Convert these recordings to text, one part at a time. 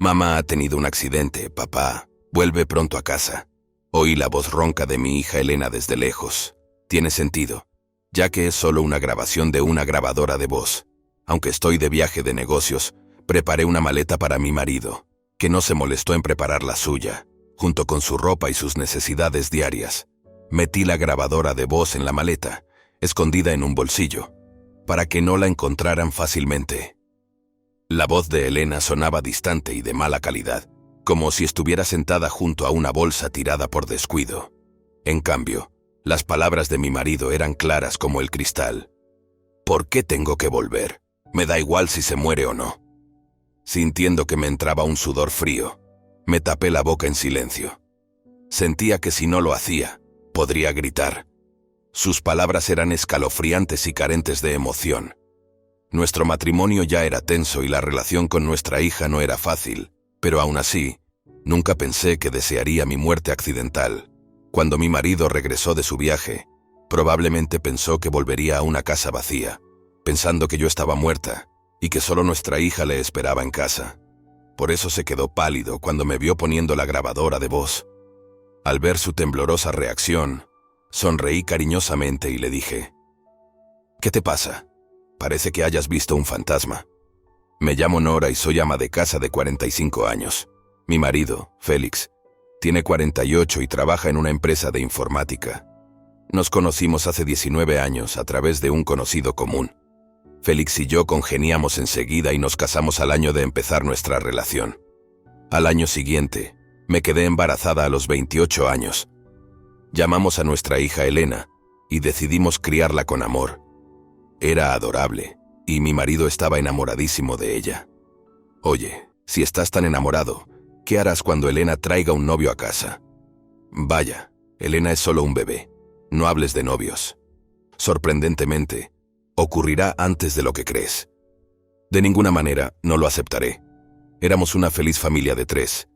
Mamá ha tenido un accidente, papá. Vuelve pronto a casa. Oí la voz ronca de mi hija Elena desde lejos. Tiene sentido, ya que es solo una grabación de una grabadora de voz. Aunque estoy de viaje de negocios, preparé una maleta para mi marido, que no se molestó en preparar la suya, junto con su ropa y sus necesidades diarias. Metí la grabadora de voz en la maleta, escondida en un bolsillo, para que no la encontraran fácilmente. La voz de Elena sonaba distante y de mala calidad, como si estuviera sentada junto a una bolsa tirada por descuido. En cambio, las palabras de mi marido eran claras como el cristal. ¿Por qué tengo que volver? Me da igual si se muere o no. Sintiendo que me entraba un sudor frío, me tapé la boca en silencio. Sentía que si no lo hacía, podría gritar. Sus palabras eran escalofriantes y carentes de emoción. Nuestro matrimonio ya era tenso y la relación con nuestra hija no era fácil, pero aún así, nunca pensé que desearía mi muerte accidental. Cuando mi marido regresó de su viaje, probablemente pensó que volvería a una casa vacía, pensando que yo estaba muerta y que solo nuestra hija le esperaba en casa. Por eso se quedó pálido cuando me vio poniendo la grabadora de voz. Al ver su temblorosa reacción, sonreí cariñosamente y le dije: «¿Qué te pasa? Parece que hayas visto un fantasma». Me llamo Nora y soy ama de casa de 45 años. Mi marido, Félix, tiene 48 y trabaja en una empresa de informática. Nos conocimos hace 19 años a través de un conocido común. Félix y yo congeniamos enseguida y nos casamos al año de empezar nuestra relación. Al año siguiente, me quedé embarazada a los 28 años. Llamamos a nuestra hija Elena y decidimos criarla con amor. Era adorable y mi marido estaba enamoradísimo de ella. Oye, si estás tan enamorado, ¿qué harás cuando Elena traiga un novio a casa? Vaya, Elena es solo un bebé. No hables de novios. Sorprendentemente, ocurrirá antes de lo que crees. De ninguna manera no lo aceptaré. Éramos una feliz familia de 3.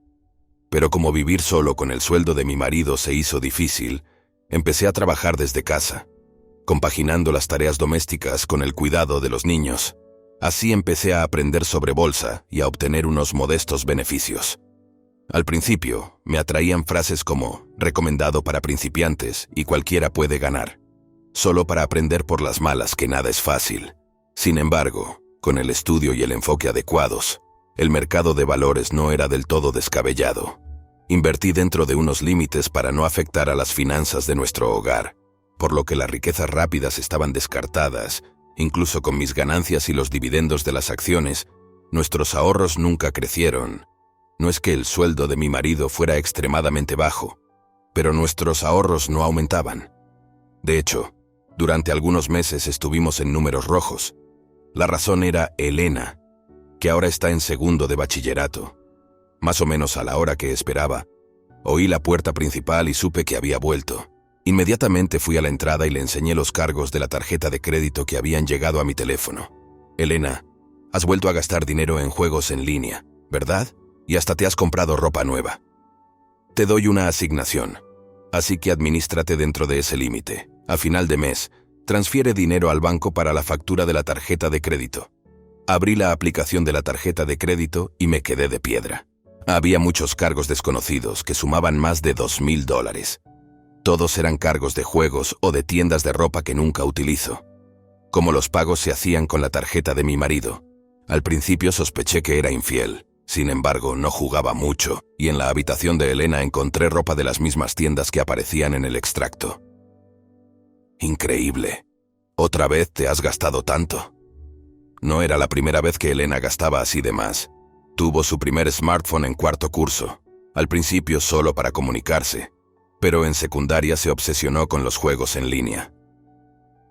Pero como vivir solo con el sueldo de mi marido se hizo difícil, empecé a trabajar desde casa, compaginando las tareas domésticas con el cuidado de los niños. Así empecé a aprender sobre bolsa y a obtener unos modestos beneficios. Al principio, me atraían frases como «recomendado para principiantes» y «cualquiera puede ganar», solo para aprender por las malas que nada es fácil. Sin embargo, con el estudio y el enfoque adecuados, el mercado de valores no era del todo descabellado. Invertí dentro de unos límites para no afectar a las finanzas de nuestro hogar, por lo que las riquezas rápidas estaban descartadas. Incluso con mis ganancias y los dividendos de las acciones, nuestros ahorros nunca crecieron. No es que el sueldo de mi marido fuera extremadamente bajo, pero nuestros ahorros no aumentaban. De hecho, durante algunos meses estuvimos en números rojos. La razón era Elena, que ahora está en segundo de bachillerato. Más o menos a la hora que esperaba, oí la puerta principal y supe que había vuelto. Inmediatamente fui a la entrada y le enseñé los cargos de la tarjeta de crédito que habían llegado a mi teléfono. «Elena, has vuelto a gastar dinero en juegos en línea, ¿verdad? Y hasta te has comprado ropa nueva. Te doy una asignación, así que adminístrate dentro de ese límite. A final de mes, transfiere dinero al banco para la factura de la tarjeta de crédito». Abrí la aplicación de la tarjeta de crédito y me quedé de piedra. Había muchos cargos desconocidos que sumaban más de $2,000. Todos eran cargos de juegos o de tiendas de ropa que nunca utilizo. Como los pagos se hacían con la tarjeta de mi marido, al principio sospeché que era infiel. Sin embargo, no jugaba mucho, y en la habitación de Elena encontré ropa de las mismas tiendas que aparecían en el extracto. Increíble. ¿Otra vez te has gastado tanto? No era la primera vez que Elena gastaba así de más. Tuvo su primer smartphone en cuarto curso, al principio solo para comunicarse, pero en secundaria se obsesionó con los juegos en línea.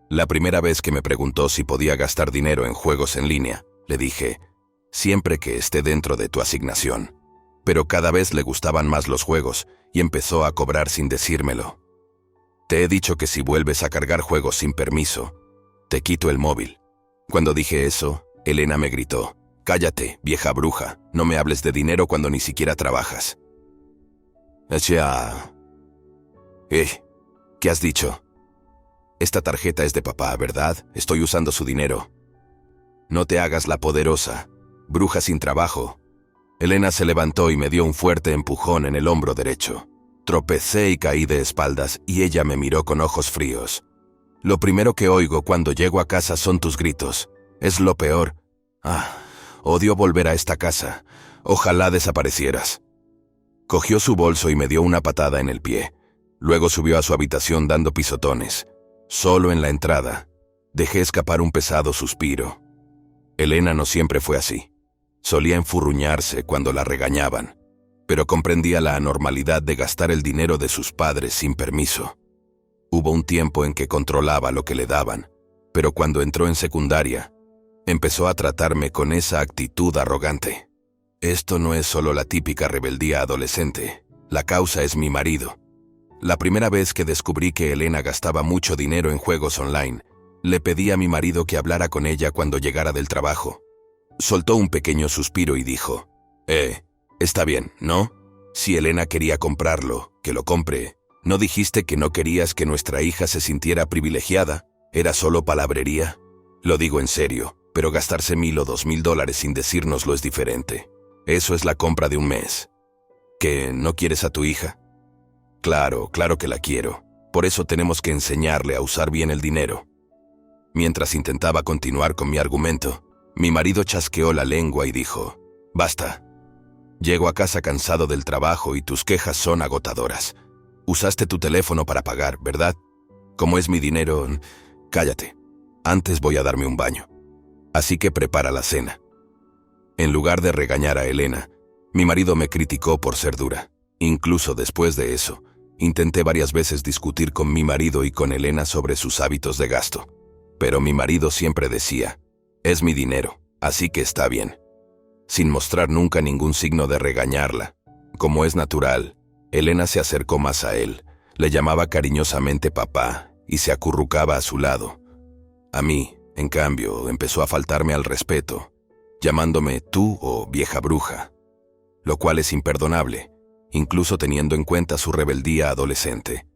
La primera vez que me preguntó si podía gastar dinero en juegos en línea, le dije: «Siempre que esté dentro de tu asignación». Pero cada vez le gustaban más los juegos y empezó a cobrar sin decírmelo. «Te he dicho que si vuelves a cargar juegos sin permiso, te quito el móvil». Cuando dije eso, Elena me gritó: «Cállate, vieja bruja, no me hables de dinero cuando ni siquiera trabajas». Ya. ¿Qué has dicho? Esta tarjeta es de papá, ¿verdad? Estoy usando su dinero. No te hagas la poderosa, bruja sin trabajo. Elena se levantó y me dio un fuerte empujón en el hombro derecho. Tropecé y caí de espaldas y ella me miró con ojos fríos. Lo primero que oigo cuando llego a casa son tus gritos. Es lo peor. Odio volver a esta casa. Ojalá desaparecieras. Cogió su bolso y me dio una patada en el pie. Luego subió a su habitación dando pisotones. Solo en la entrada, dejé escapar un pesado suspiro. Elena no siempre fue así. Solía enfurruñarse cuando la regañaban, pero comprendía la anormalidad de gastar el dinero de sus padres sin permiso. Hubo un tiempo en que controlaba lo que le daban, pero cuando entró en secundaria, empezó a tratarme con esa actitud arrogante. Esto no es solo la típica rebeldía adolescente, la causa es mi marido. La primera vez que descubrí que Elena gastaba mucho dinero en juegos online, le pedí a mi marido que hablara con ella cuando llegara del trabajo. Soltó un pequeño suspiro y dijo, está bien, ¿no? Si Elena quería comprarlo, que lo compre. ¿No dijiste que no querías que nuestra hija se sintiera privilegiada? ¿Era solo palabrería? Lo digo en serio, pero gastarse $1,000 o $2,000 sin decírnoslo es diferente. Eso es la compra de un mes. ¿Que no quieres a tu hija? Claro que la quiero. Por eso tenemos que enseñarle a usar bien el dinero. Mientras intentaba continuar con mi argumento, mi marido chasqueó la lengua y dijo, basta. Llego a casa cansado del trabajo y tus quejas son agotadoras. Usaste tu teléfono para pagar, ¿verdad? Como es mi dinero, cállate. Antes voy a darme un baño. Así que prepara la cena. En lugar de regañar a Elena, mi marido me criticó por ser dura. Incluso después de eso, intenté varias veces discutir con mi marido y con Elena sobre sus hábitos de gasto. Pero mi marido siempre decía, es mi dinero, así que está bien. Sin mostrar nunca ningún signo de regañarla. Como es natural, Elena se acercó más a él, le llamaba cariñosamente papá y se acurrucaba a su lado. A mí, en cambio, empezó a faltarme al respeto, llamándome tú o vieja bruja, lo cual es imperdonable, incluso teniendo en cuenta su rebeldía adolescente.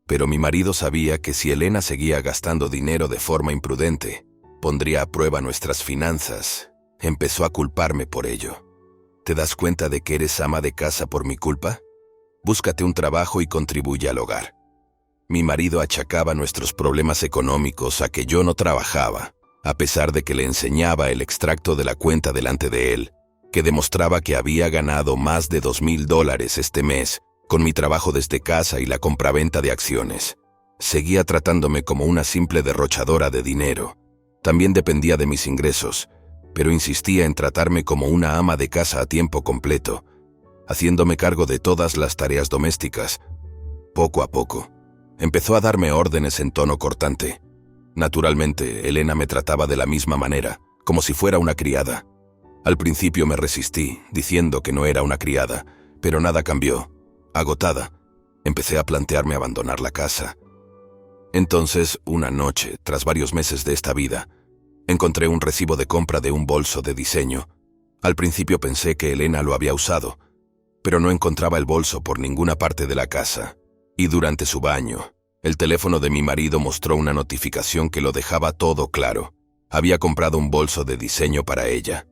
Pero mi marido sabía que si Elena seguía gastando dinero de forma imprudente, pondría a prueba nuestras finanzas. Empezó a culparme por ello. ¿Te das cuenta de que eres ama de casa por mi culpa? Búscate un trabajo y contribuye al hogar. Mi marido achacaba nuestros problemas económicos a que yo no trabajaba, a pesar de que le enseñaba el extracto de la cuenta delante de él, que demostraba que había ganado más de $2,000 este mes con mi trabajo desde casa y la compraventa de acciones. Seguía tratándome como una simple derrochadora de dinero. También dependía de mis ingresos, pero insistía en tratarme como una ama de casa a tiempo completo, haciéndome cargo de todas las tareas domésticas. Poco a poco, empezó a darme órdenes en tono cortante. Naturalmente, Elena me trataba de la misma manera, como si fuera una criada. Al principio me resistí, diciendo que no era una criada, pero nada cambió. Agotada, empecé a plantearme abandonar la casa. Entonces, una noche, tras varios meses de esta vida, encontré un recibo de compra de un bolso de diseño. Al principio pensé que Elena lo había usado, pero no encontraba el bolso por ninguna parte de la casa. Y durante su baño, el teléfono de mi marido mostró una notificación que lo dejaba todo claro. Había comprado un bolso de diseño para ella.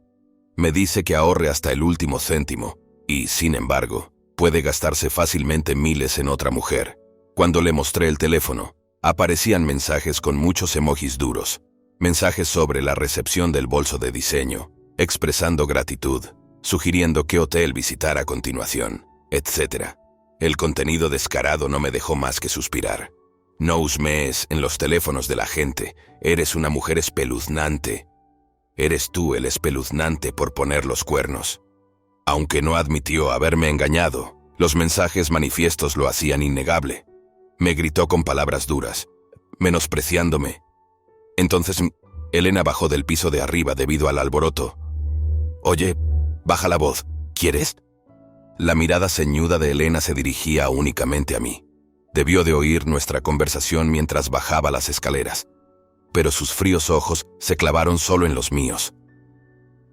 Me dice que ahorre hasta el último céntimo, y, sin embargo, puede gastarse fácilmente miles en otra mujer. Cuando le mostré el teléfono, aparecían mensajes con muchos emojis duros. Mensajes sobre la recepción del bolso de diseño, expresando gratitud, sugiriendo qué hotel visitar a continuación, etc. El contenido descarado no me dejó más que suspirar. No husmees en los teléfonos de la gente, eres una mujer espeluznante. Eres tú el espeluznante por poner los cuernos. Aunque no admitió haberme engañado, los mensajes manifiestos lo hacían innegable. Me gritó con palabras duras, menospreciándome. Entonces, Elena bajó del piso de arriba debido al alboroto. Oye, baja la voz, ¿quieres? La mirada ceñuda de Elena se dirigía únicamente a mí. Debió de oír nuestra conversación mientras bajaba las escaleras, pero sus fríos ojos se clavaron solo en los míos.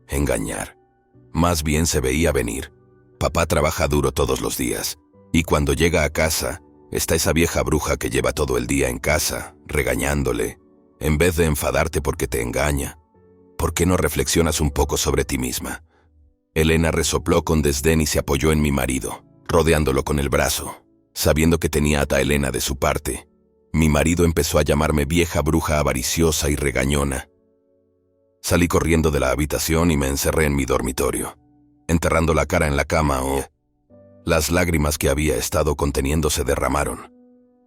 Engañar. Más bien se veía venir. Papá trabaja duro todos los días, y cuando llega a casa, está esa vieja bruja que lleva todo el día en casa, regañándole. En vez de enfadarte porque te engaña, ¿por qué no reflexionas un poco sobre ti misma? Elena resopló con desdén y se apoyó en mi marido, rodeándolo con el brazo. Sabiendo que tenía a Elena de su parte, mi marido empezó a llamarme vieja bruja avariciosa y regañona. Salí corriendo de la habitación y me encerré en mi dormitorio, enterrando la cara en la cama. Las lágrimas que había estado conteniendo se derramaron.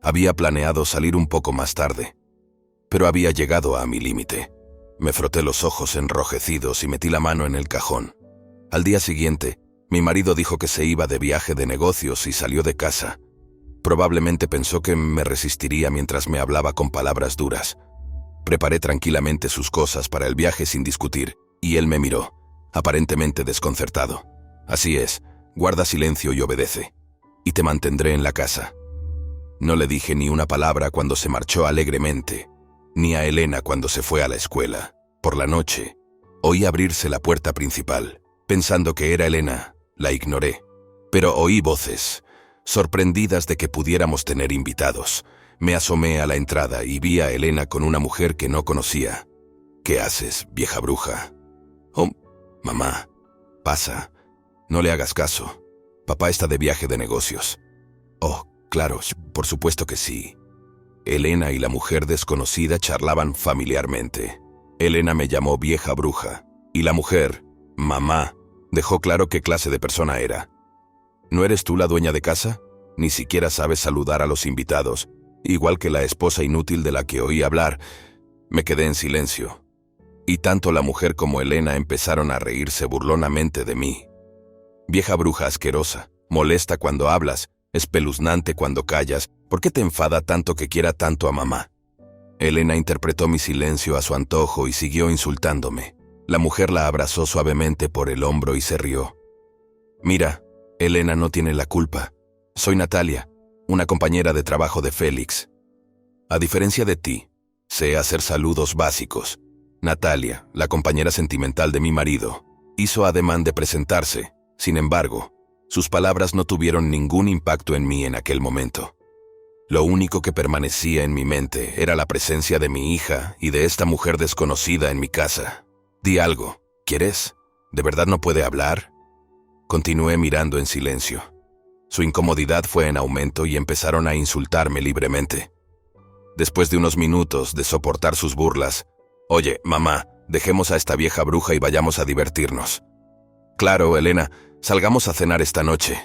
Había planeado salir un poco más tarde, pero había llegado a mi límite. Me froté los ojos enrojecidos y metí la mano en el cajón. Al día siguiente, mi marido dijo que se iba de viaje de negocios y salió de casa. Probablemente pensó que me resistiría mientras me hablaba con palabras duras. Preparé tranquilamente sus cosas para el viaje sin discutir, y él me miró, aparentemente desconcertado. Así es, guarda silencio y obedece, y te mantendré en la casa. No le dije ni una palabra cuando se marchó alegremente, ni a Elena cuando se fue a la escuela. Por la noche, oí abrirse la puerta principal. Pensando que era Elena, la ignoré. Pero oí voces, sorprendidas de que pudiéramos tener invitados. Me asomé a la entrada y vi a Elena con una mujer que no conocía. ¿Qué haces, vieja bruja? Oh, mamá, pasa. No le hagas caso. Papá está de viaje de negocios. Oh, claro, por supuesto que sí. Elena y la mujer desconocida charlaban familiarmente. Elena me llamó vieja bruja, y la mujer, mamá, dejó claro qué clase de persona era. ¿No eres tú la dueña de casa? Ni siquiera sabes saludar a los invitados, igual que la esposa inútil de la que oí hablar. Me quedé en silencio, y tanto la mujer como Elena empezaron a reírse burlonamente de mí. Vieja bruja asquerosa, molesta cuando hablas, espeluznante cuando callas. ¿Por qué te enfada tanto que quiera tanto a mamá? Elena interpretó mi silencio a su antojo y siguió insultándome. La mujer la abrazó suavemente por el hombro y se rió. Mira, Elena no tiene la culpa. Soy Natalia, una compañera de trabajo de Félix. A diferencia de ti, sé hacer saludos básicos. Natalia, la compañera sentimental de mi marido, hizo ademán de presentarse. Sin embargo, sus palabras no tuvieron ningún impacto en mí en aquel momento. Lo único que permanecía en mi mente era la presencia de mi hija y de esta mujer desconocida en mi casa. Di algo, ¿quieres? ¿De verdad no puede hablar? Continué mirando en silencio. Su incomodidad fue en aumento y empezaron a insultarme libremente. Después de unos minutos de soportar sus burlas, «Oye, mamá, dejemos a esta vieja bruja y vayamos a divertirnos». «Claro, Elena, salgamos a cenar esta noche».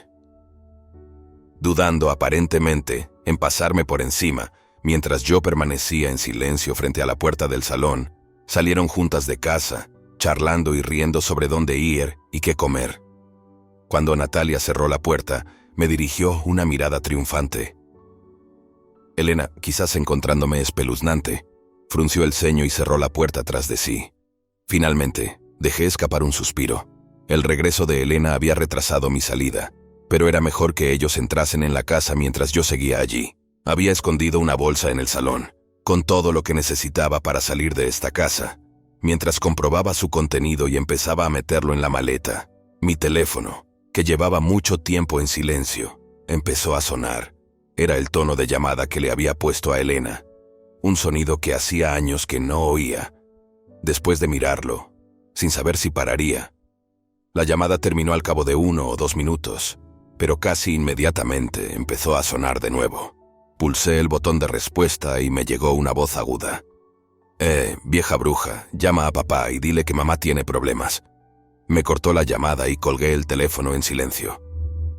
Dudando aparentemente en pasarme por encima, mientras yo permanecía en silencio frente a la puerta del salón, salieron juntas de casa, charlando y riendo sobre dónde ir y qué comer. Cuando Natalia cerró la puerta, me dirigió una mirada triunfante. Elena, quizás encontrándome espeluznante, frunció el ceño y cerró la puerta tras de sí. Finalmente, dejé escapar un suspiro. El regreso de Elena había retrasado mi salida, pero era mejor que ellos entrasen en la casa mientras yo seguía allí. Había escondido una bolsa en el salón, con todo lo que necesitaba para salir de esta casa. Mientras comprobaba su contenido y empezaba a meterlo en la maleta, mi teléfono, que llevaba mucho tiempo en silencio, empezó a sonar. Era el tono de llamada que le había puesto a Elena, un sonido que hacía años que no oía. Después de mirarlo, sin saber si pararía, la llamada terminó al cabo de 1 o 2 minutos, pero casi inmediatamente empezó a sonar de nuevo. Pulsé el botón de respuesta y me llegó una voz aguda. Vieja bruja, llama a papá y dile que mamá tiene problemas». Me cortó la llamada y colgué el teléfono en silencio.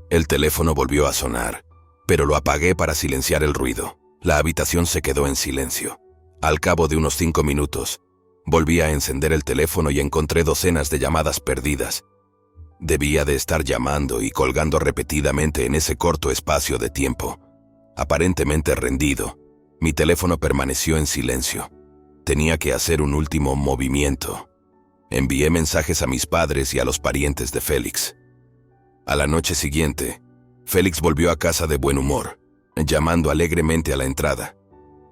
El teléfono volvió a sonar, pero lo apagué para silenciar el ruido. La habitación se quedó en silencio. Al cabo de unos 5 minutos, volví a encender el teléfono y encontré docenas de llamadas perdidas. Debía de estar llamando y colgando repetidamente en ese corto espacio de tiempo. Aparentemente rendido, mi teléfono permaneció en silencio. Tenía que hacer un último movimiento. Envié mensajes a mis padres y a los parientes de Félix. A la noche siguiente, Félix volvió a casa de buen humor, llamando alegremente a la entrada.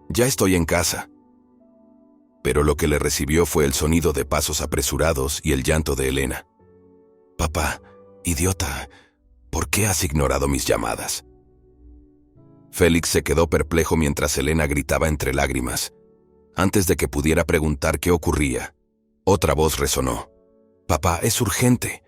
«Ya estoy en casa». Pero lo que le recibió fue el sonido de pasos apresurados y el llanto de Elena. «Papá, idiota, ¿por qué has ignorado mis llamadas?». Félix se quedó perplejo mientras Elena gritaba entre lágrimas. Antes de que pudiera preguntar qué ocurría, otra voz resonó. «Papá, es urgente.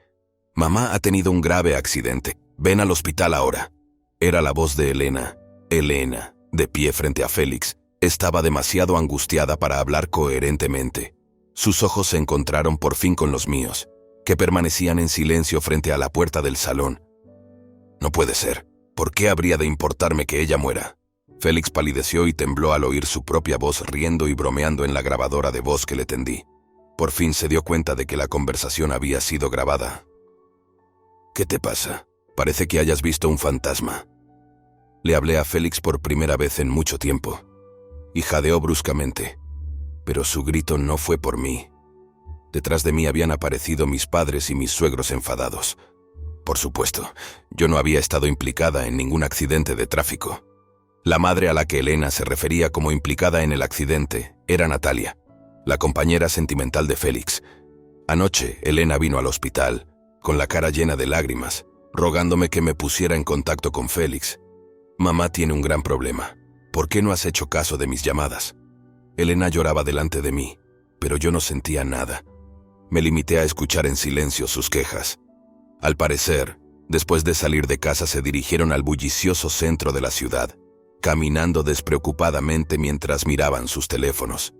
Mamá ha tenido un grave accidente. Ven al hospital ahora. Era la voz de Elena. Elena, de pie frente a Félix, estaba demasiado angustiada para hablar coherentemente. Sus ojos se encontraron por fin con los míos, que permanecían en silencio frente a la puerta del salón. No puede ser. ¿Por qué habría de importarme que ella muera? Félix palideció y tembló al oír su propia voz riendo y bromeando en la grabadora de voz que le tendí. Por fin se dio cuenta de que la conversación había sido grabada. ¿Qué te pasa? Parece que hayas visto un fantasma. Le hablé a Félix por primera vez en mucho tiempo, y jadeó bruscamente. Pero su grito no fue por mí. Detrás de mí habían aparecido mis padres y mis suegros enfadados. Por supuesto, yo no había estado implicada en ningún accidente de tráfico. La madre a la que Elena se refería como implicada en el accidente era Natalia, la compañera sentimental de Félix. Anoche, Elena vino al hospital, con la cara llena de lágrimas, rogándome que me pusiera en contacto con Félix. Mamá tiene un gran problema. ¿Por qué no has hecho caso de mis llamadas? Elena lloraba delante de mí, pero yo no sentía nada. Me limité a escuchar en silencio sus quejas. Al parecer, después de salir de casa se dirigieron al bullicioso centro de la ciudad, caminando despreocupadamente mientras miraban sus teléfonos.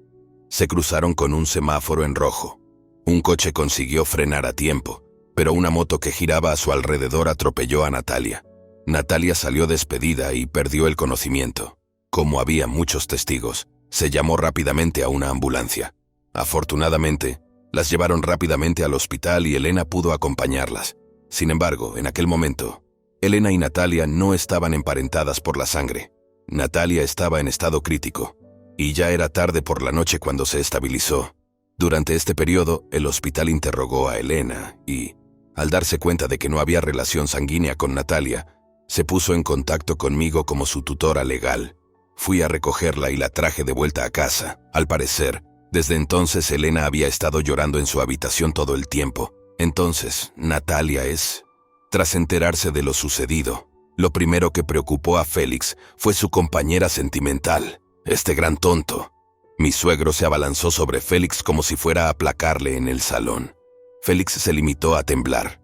Se cruzaron con un semáforo en rojo. Un coche consiguió frenar a tiempo, pero una moto que giraba a su alrededor atropelló a Natalia. Natalia salió despedida y perdió el conocimiento. Como había muchos testigos, se llamó rápidamente a una ambulancia. Afortunadamente, las llevaron rápidamente al hospital y Elena pudo acompañarlas. Sin embargo, en aquel momento, Elena y Natalia no estaban emparentadas por la sangre. Natalia estaba en estado crítico, y ya era tarde por la noche cuando se estabilizó. Durante este periodo, el hospital interrogó a Elena y, al darse cuenta de que no había relación sanguínea con Natalia, se puso en contacto conmigo como su tutora legal. Fui a recogerla y la traje de vuelta a casa. Al parecer, desde entonces Elena había estado llorando en su habitación todo el tiempo. Entonces, Natalia es... Tras enterarse de lo sucedido, lo primero que preocupó a Félix fue su compañera sentimental, este gran tonto. Mi suegro se abalanzó sobre Félix como si fuera a aplacarle en el salón. Félix se limitó a temblar,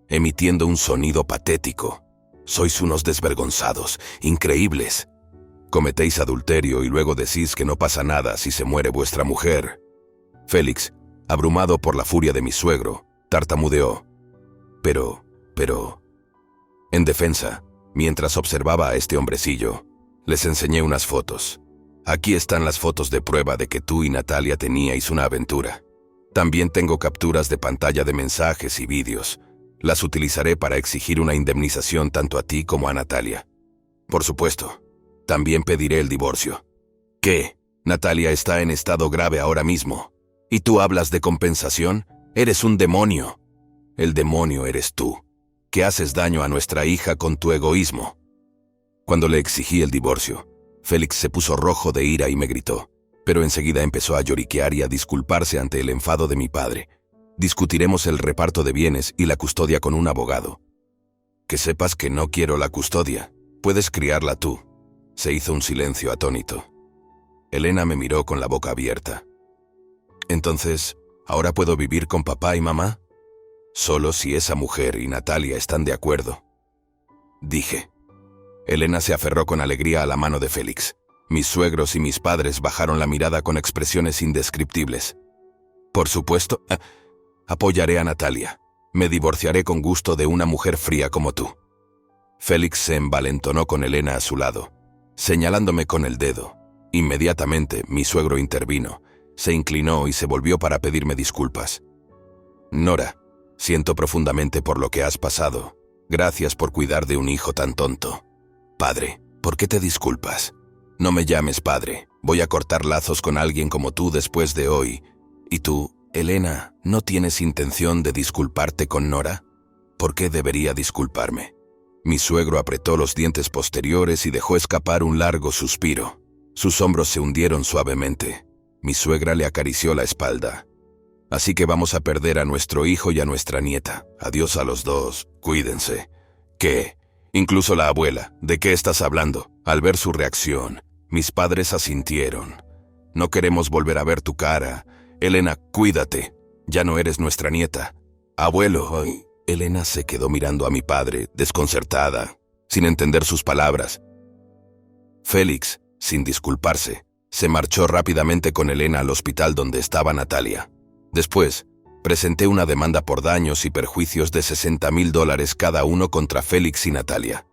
emitiendo un sonido patético. Sois unos desvergonzados, increíbles. Cometéis adulterio y luego decís que no pasa nada si se muere vuestra mujer. Félix, abrumado por la furia de mi suegro, tartamudeó. Pero... En defensa, mientras observaba a este hombrecillo, les enseñé unas fotos. Aquí están las fotos de prueba de que tú y Natalia teníais una aventura. También tengo capturas de pantalla de mensajes y vídeos. Las utilizaré para exigir una indemnización tanto a ti como a Natalia. Por supuesto, también pediré el divorcio. ¿Qué? Natalia está en estado grave ahora mismo. ¿Y tú hablas de compensación? Eres un demonio. El demonio eres tú, que haces daño a nuestra hija con tu egoísmo. Cuando le exigí el divorcio, Félix se puso rojo de ira y me gritó, pero enseguida empezó a lloriquear y a disculparse ante el enfado de mi padre. Discutiremos el reparto de bienes y la custodia con un abogado. Que sepas que no quiero la custodia. Puedes criarla tú. Se hizo un silencio atónito. Elena me miró con la boca abierta. Entonces, ¿ahora puedo vivir con papá y mamá? Solo si esa mujer y Natalia están de acuerdo, dije. Elena se aferró con alegría a la mano de Félix. Mis suegros y mis padres bajaron la mirada con expresiones indescriptibles. Por supuesto, apoyaré a Natalia. Me divorciaré con gusto de una mujer fría como tú. Félix se envalentonó con Elena a su lado, señalándome con el dedo. Inmediatamente, mi suegro intervino, se inclinó y se volvió para pedirme disculpas. Nora, siento profundamente por lo que has pasado. Gracias por cuidar de un hijo tan tonto. Padre, ¿por qué te disculpas? No me llames padre. Voy a cortar lazos con alguien como tú después de hoy. ¿Y tú, Elena, no tienes intención de disculparte con Nora? ¿Por qué debería disculparme? Mi suegro apretó los dientes posteriores y dejó escapar un largo suspiro. Sus hombros se hundieron suavemente. Mi suegra le acarició la espalda. Así que vamos a perder a nuestro hijo y a nuestra nieta. Adiós a los dos. Cuídense. ¿Qué? Incluso la abuela. ¿De qué estás hablando? Al ver su reacción, mis padres asintieron. No queremos volver a ver tu cara. Elena, cuídate. Ya no eres nuestra nieta. Abuelo, Elena se quedó mirando a mi padre, desconcertada, sin entender sus palabras. Félix, sin disculparse, se marchó rápidamente con Elena al hospital donde estaba Natalia. Después, presenté una demanda por daños y perjuicios de $60,000 cada uno contra Félix y Natalia.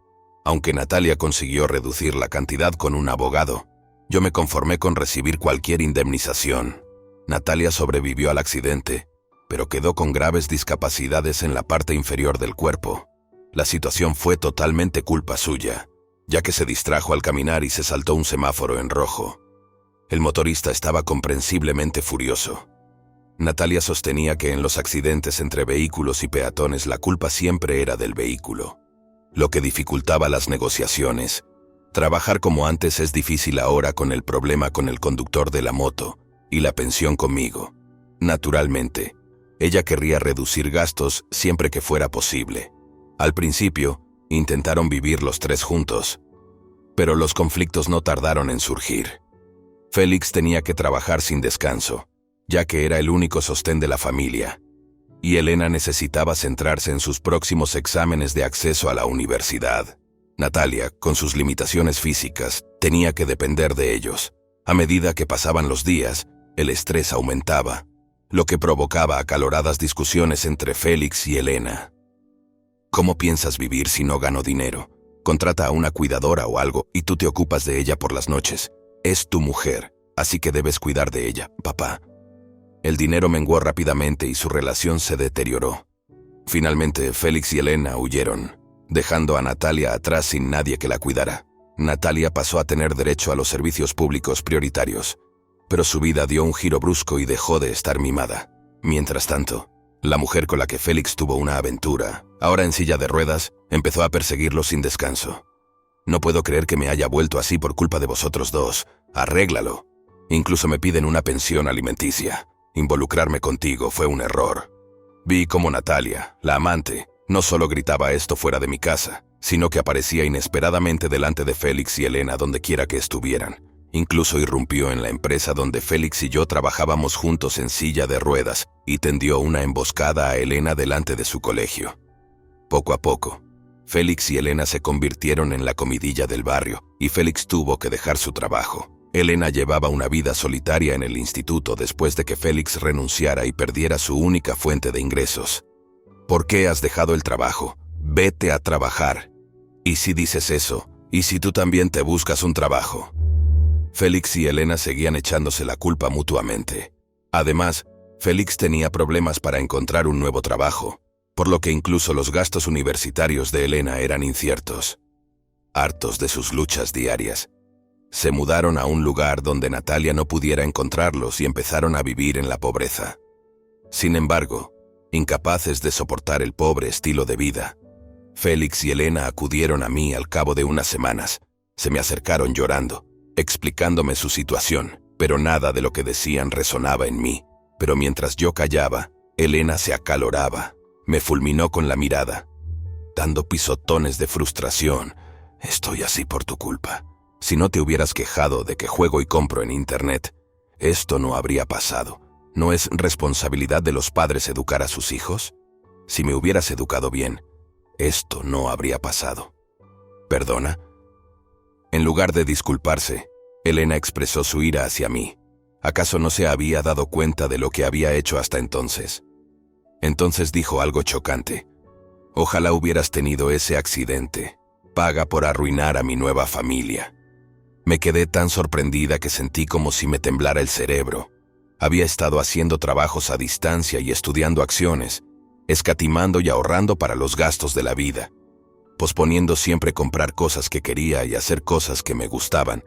Aunque Natalia consiguió reducir la cantidad con un abogado, yo me conformé con recibir cualquier indemnización. Natalia sobrevivió al accidente, pero quedó con graves discapacidades en la parte inferior del cuerpo. La situación fue totalmente culpa suya, ya que se distrajo al caminar y se saltó un semáforo en rojo. El motorista estaba comprensiblemente furioso. Natalia sostenía que en los accidentes entre vehículos y peatones la culpa siempre era del vehículo, lo que dificultaba las negociaciones. Trabajar como antes es difícil ahora con el problema con el conductor de la moto y la pensión conmigo. Naturalmente, ella querría reducir gastos siempre que fuera posible. Al principio, intentaron vivir los tres juntos, pero los conflictos no tardaron en surgir. Félix tenía que trabajar sin descanso, ya que era el único sostén de la familia, y Elena necesitaba centrarse en sus próximos exámenes de acceso a la universidad. Natalia, con sus limitaciones físicas, tenía que depender de ellos. A medida que pasaban los días, el estrés aumentaba, lo que provocaba acaloradas discusiones entre Félix y Elena. ¿Cómo piensas vivir si no gano dinero? Contrata a una cuidadora o algo y tú te ocupas de ella por las noches. Es tu mujer, así que debes cuidar de ella, papá. El dinero menguó rápidamente y su relación se deterioró. Finalmente, Félix y Elena huyeron, dejando a Natalia atrás sin nadie que la cuidara. Natalia pasó a tener derecho a los servicios públicos prioritarios, pero su vida dio un giro brusco y dejó de estar mimada. Mientras tanto, la mujer con la que Félix tuvo una aventura, ahora en silla de ruedas, empezó a perseguirlo sin descanso. No puedo creer que me haya vuelto así por culpa de vosotros dos. Arréglalo. Incluso me piden una pensión alimenticia. Involucrarme contigo fue un error. Vi cómo Natalia, la amante, no solo gritaba esto fuera de mi casa, sino que aparecía inesperadamente delante de Félix y Elena donde quiera que estuvieran. Incluso irrumpió en la empresa donde Félix y yo trabajábamos juntos en silla de ruedas y tendió una emboscada a Elena delante de su colegio. Poco a poco, Félix y Elena se convirtieron en la comidilla del barrio y Félix tuvo que dejar su trabajo. Elena llevaba una vida solitaria en el instituto después de que Félix renunciara y perdiera su única fuente de ingresos. ¿Por qué has dejado el trabajo? Vete a trabajar. ¿Y si dices eso? ¿Y si tú también te buscas un trabajo? Félix y Elena seguían echándose la culpa mutuamente. Además, Félix tenía problemas para encontrar un nuevo trabajo, por lo que incluso los gastos universitarios de Elena eran inciertos. Hartos de sus luchas diarias, se mudaron a un lugar donde Natalia no pudiera encontrarlos y empezaron a vivir en la pobreza. Sin embargo, incapaces de soportar el pobre estilo de vida, Félix y Elena acudieron a mí al cabo de unas semanas. Se me acercaron llorando, explicándome su situación, pero nada de lo que decían resonaba en mí. Pero mientras yo callaba, Elena se acaloraba, me fulminó con la mirada, dando pisotones de frustración. Estoy así por tu culpa. Si no te hubieras quejado de que juego y compro en internet, esto no habría pasado. ¿No es responsabilidad de los padres educar a sus hijos? Si me hubieras educado bien, esto no habría pasado. ¿Perdona? En lugar de disculparse, Elena expresó su ira hacia mí. ¿Acaso no se había dado cuenta de lo que había hecho hasta entonces? Entonces dijo algo chocante. Ojalá hubieras tenido ese accidente. Paga por arruinar a mi nueva familia. Me quedé tan sorprendida que sentí como si me temblara el cerebro. Había estado haciendo trabajos a distancia y estudiando acciones, escatimando y ahorrando para los gastos de la vida, posponiendo siempre comprar cosas que quería y hacer cosas que me gustaban,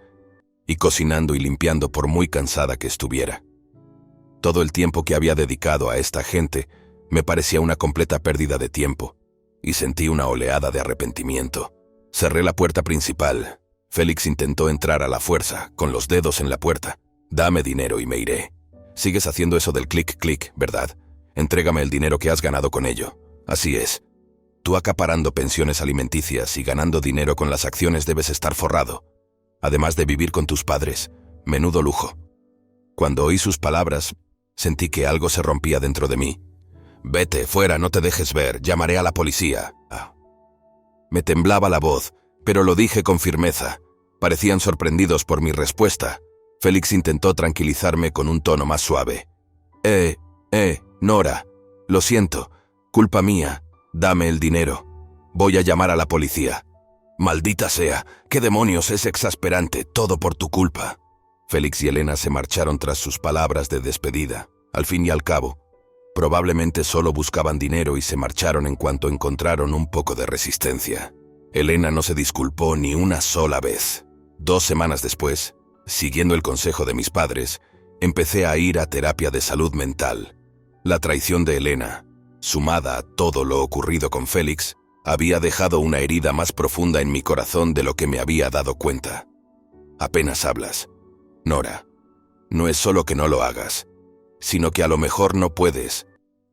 y cocinando y limpiando por muy cansada que estuviera. Todo el tiempo que había dedicado a esta gente me parecía una completa pérdida de tiempo, y sentí una oleada de arrepentimiento. Cerré la puerta principal. Félix intentó entrar a la fuerza, con los dedos en la puerta. Dame dinero y me iré. Sigues haciendo eso del clic, ¿verdad? Entrégame el dinero que has ganado con ello. Así es. Tú acaparando pensiones alimenticias y ganando dinero con las acciones debes estar forrado. Además de vivir con tus padres, menudo lujo. Cuando oí sus palabras, sentí que algo se rompía dentro de mí. Vete, fuera, no te dejes ver, llamaré a la policía. Me temblaba la voz, pero lo dije con firmeza. Parecían sorprendidos por mi respuesta. Félix intentó tranquilizarme con un tono más suave. Nora, lo siento, culpa mía, dame el dinero. Voy a llamar a la policía. Maldita sea, qué demonios, es exasperante, todo por tu culpa. Félix y Elena se marcharon tras sus palabras de despedida. Al fin y al cabo, probablemente solo buscaban dinero y se marcharon en cuanto encontraron un poco de resistencia. Elena no se disculpó ni una sola vez. 2 semanas después, siguiendo el consejo de mis padres, empecé a ir a terapia de salud mental. La traición de Elena, sumada a todo lo ocurrido con Félix, había dejado una herida más profunda en mi corazón de lo que me había dado cuenta. Apenas hablas, Nora. No es solo que no lo hagas, sino que a lo mejor no puedes.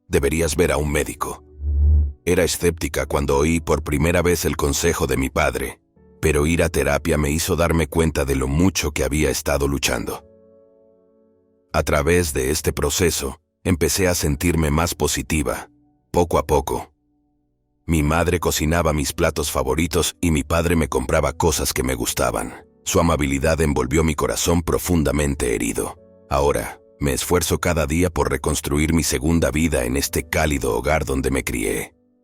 Deberías ver a un médico. Era escéptica cuando oí por primera vez el consejo de mi padre, pero ir a terapia me hizo darme cuenta de lo mucho que había estado luchando. A través de este proceso, empecé a sentirme más positiva, poco a poco. Mi madre cocinaba mis platos favoritos y mi padre me compraba cosas que me gustaban. Su amabilidad envolvió mi corazón profundamente herido. Ahora, me esfuerzo cada día por reconstruir mi segunda vida en este cálido hogar donde me crié.